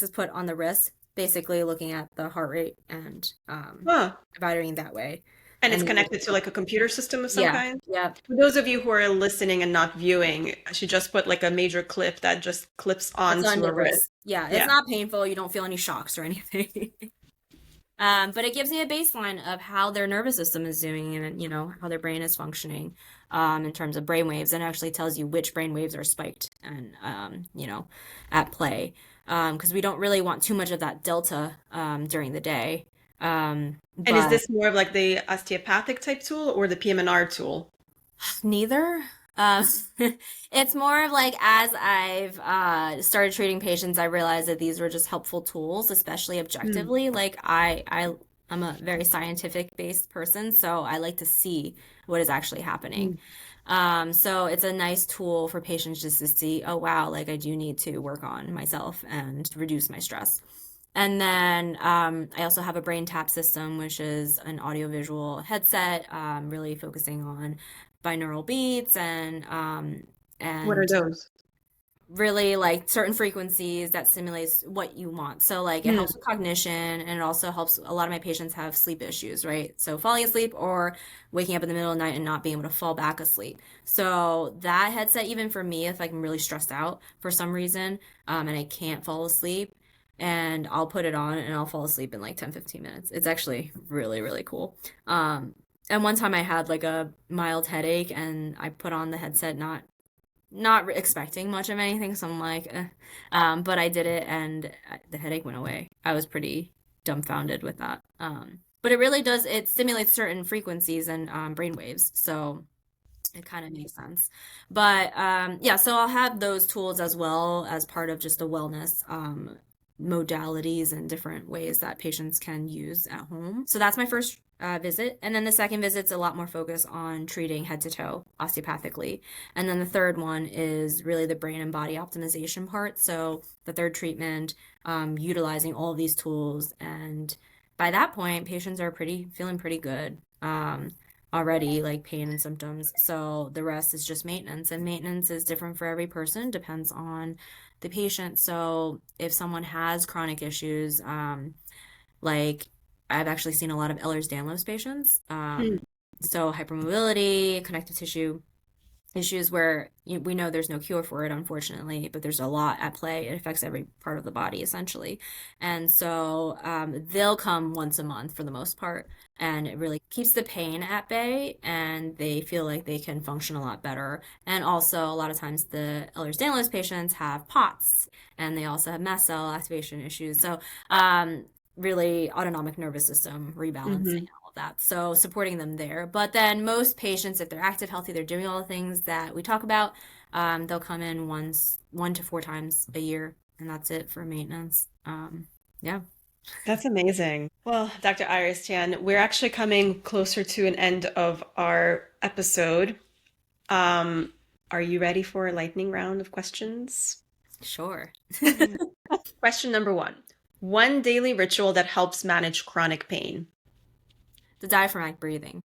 is put on the wrist, basically looking at the heart rate and Huh. evaluating that way. And it's And then connected to like a computer system of some yeah, kind? yeah, For those of you who are listening and not viewing, I should just put like a major clip that just clips it's on onto the a wrist. wrist. Yeah, it's Yeah. not painful. You don't feel any shocks or anything. But it gives me a baseline of how their nervous system is doing and how their brain is functioning in terms of brain waves, and actually tells you which brain waves are spiked and at play because we don't really want too much of that delta during the day. And is But this more of like the osteopathic type tool or the PM&R tool? neither. Uh, it's more of like as I've started treating patients, I realized that these were just helpful tools, especially Mm. objectively. Like I'm a very scientific based person, so I like to see what is actually happening. Mm. So it's a nice tool for patients just to see, oh wow, like I do need to work on myself and reduce my stress. And then I also have a brain tap system, which is an audiovisual headset, really focusing on binaural beats What are and those? really like certain frequencies that stimulates what you want. So like it Hmm. helps with cognition and it also helps a lot of my patients have sleep issues, right? So falling asleep or waking up in the middle of the night and not being able to fall back asleep. So that headset, even for me, if like I'm really stressed out for some reason, and I can't fall asleep, and I'll put it on and I'll fall asleep in like 10, 15 minutes. It's actually really, really cool. And one time I had like a mild headache and I put on the headset not expecting much of anything, so I'm like, eh. But I did it, and the headache went away. I was pretty dumbfounded with that. But it really does, it stimulates certain frequencies and brain waves, so it kind of makes sense. But yeah, so I'll have those tools as well as part of just the wellness modalities and different ways that patients can use at home. So that's my first visit. And then the second visit's a lot more focused on treating head to toe osteopathically. And then the third one is really the brain and body optimization part. So the third treatment, utilizing all of these tools. And by that point, patients are feeling pretty good. Already like pain and symptoms. So the rest is just maintenance, and maintenance is different for every person, depends on the patient. So if someone has chronic issues, like I've actually seen a lot of Ehlers-Danlos patients, Hmm. so hypermobility, connective tissue issues where we know there's no cure for it, unfortunately, but there's a lot at play. It affects every part of the body, essentially. And so they'll come once a month for the most part, and it really keeps the pain at bay, and they feel like they can function a lot better. And also, a lot of times, the Ehlers-Danlos patients have POTS, and they also have mast cell activation issues. So, really autonomic nervous system rebalancing Hmm. all of that. So supporting them there. But then most patients, if they're active, healthy, they're doing all the things that we talk about, they'll come in 1 to 4 times a year, and that's it for maintenance. Yeah. That's amazing. Well, Dr. Iris Tian, we're actually coming closer to an end of our episode. Um, are you ready for a lightning round of questions? Sure. Question number one. One daily ritual that helps manage chronic pain. The diaphragmatic breathing.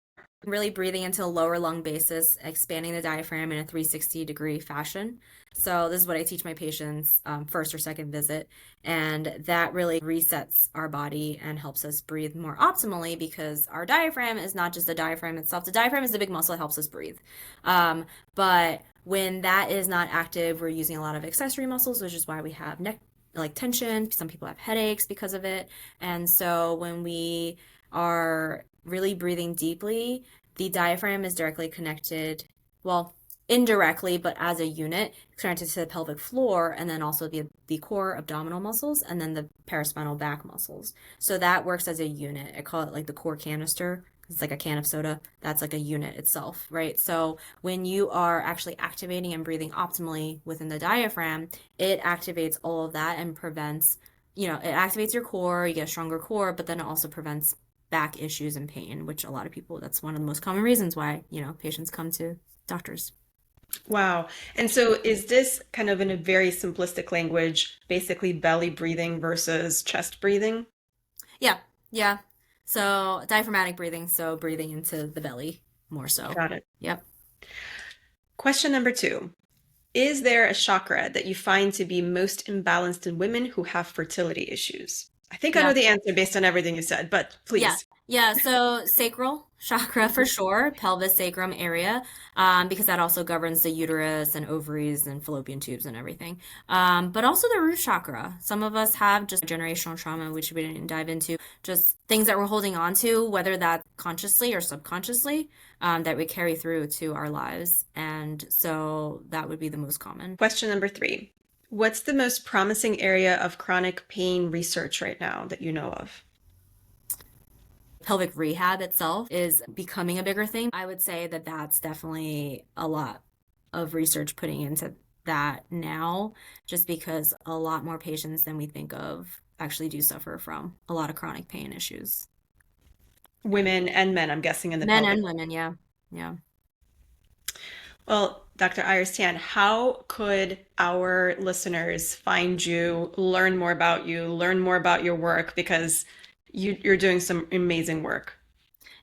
Really breathing into a lower lung basis, expanding the diaphragm in a 360-degree fashion. So this is what I teach my patients first or second visit, and that really resets our body and helps us breathe more optimally because our diaphragm is not just the diaphragm itself. The diaphragm is the big muscle that helps us breathe. But when that is not active, we're using a lot of accessory muscles, which is why we have neck like tension. Some people have headaches because of it. And so when we are really breathing deeply, the diaphragm is directly connected, well, indirectly, but as a unit, connected to the pelvic floor, and then also the core abdominal muscles, and then the paraspinal back muscles. So that works as a unit. I call it like the core canister. It's like a can of soda. That's like a unit itself, right? So when you are actually activating and breathing optimally within the diaphragm, it activates all of that and prevents, it activates your core, you get a stronger core, but then it also prevents back issues and pain, which a lot of people, that's one of the most common reasons why, patients come to doctors. Wow. And so is this kind of in a very simplistic language, basically belly breathing versus chest breathing? Yeah, yeah. So diaphragmatic breathing, so breathing into the belly more so. Got it. Yep. Question number two. Is there a chakra that you find to be most imbalanced in women who have fertility issues? I think I know Yeah. the answer based on everything you said, but Yeah. please. Yeah. So sacral chakra for sure, pelvis sacrum area, because that also governs the uterus and ovaries and fallopian tubes and everything. But also the root chakra. Some of us have just generational trauma, which we didn't dive into, just things that we're holding on to, whether that's consciously or subconsciously, that we carry through to our lives. And so that would be the most common. Question number three. What's the most promising area of chronic pain research right now that you know of? Pelvic rehab itself is becoming a bigger thing. I would say that that's definitely a lot of research putting into that now, just because a lot more patients than we think of actually do suffer from a lot of chronic pain issues. Women and men, I'm guessing, in the Men pelvic. and women, yeah. Yeah. Well, Dr. Iris Tan, how could our listeners find you, learn more about you, learn more about your work? Because you're doing some amazing work.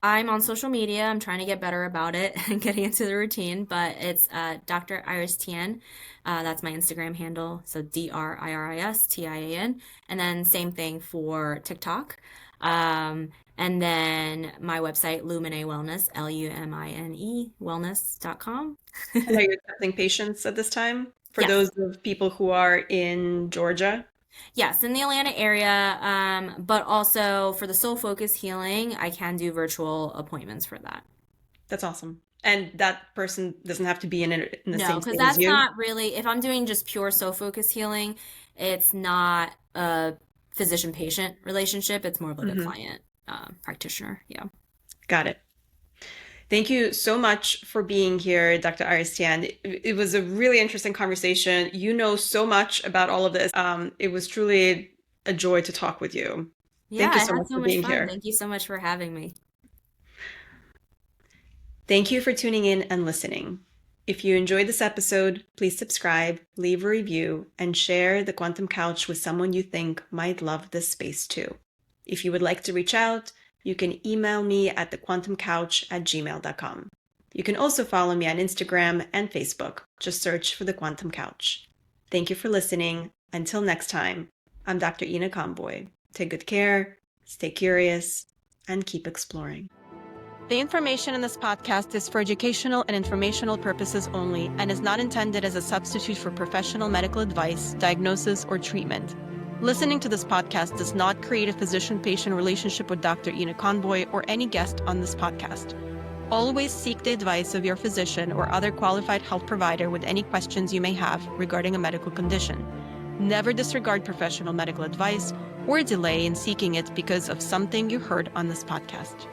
I'm on social media. I'm trying to get better about it and getting into the routine, but it's Dr. Iris Tian. That's my Instagram handle. So DRIRISTIAN. And then same thing for TikTok. And then my website, Luminé Wellness, LUMINE wellness.com. And are you accepting patients at this time? For Yes. those of people who are in Georgia? Yes, in the Atlanta area, but also for the soul focus healing, I can do virtual appointments for that. That's awesome. And that person doesn't have to be in the No, same because state as that's you? not really, if I'm doing just pure soul focus healing, it's not a physician-patient relationship. It's more of like a Hmm. client practitioner. Yeah. Got it. Thank you so much for being here, Dr. Aristian. It was a really interesting conversation. You know so much about all of this. It was truly a joy to talk with you. Yeah, Thank you I so had much so for much being fun. here. Thank you so much for having me. Thank you for tuning in and listening. If you enjoyed this episode, please subscribe, leave a review, and share the Quantum Couch with someone you think might love this space too. If you would like to reach out, you can email me at thequantumcouch@gmail.com. You can also follow me on Instagram and Facebook. Just search for The Quantum Couch. Thank you for listening. Until next time, I'm Dr. Ina Conboy. Take good care, stay curious, and keep exploring. The information in this podcast is for educational and informational purposes only and is not intended as a substitute for professional medical advice, diagnosis, or treatment. Listening to this podcast does not create a physician-patient relationship with Dr. Ina Conboy or any guest on this podcast. Always seek the advice of your physician or other qualified health provider with any questions you may have regarding a medical condition. Never disregard professional medical advice or delay in seeking it because of something you heard on this podcast.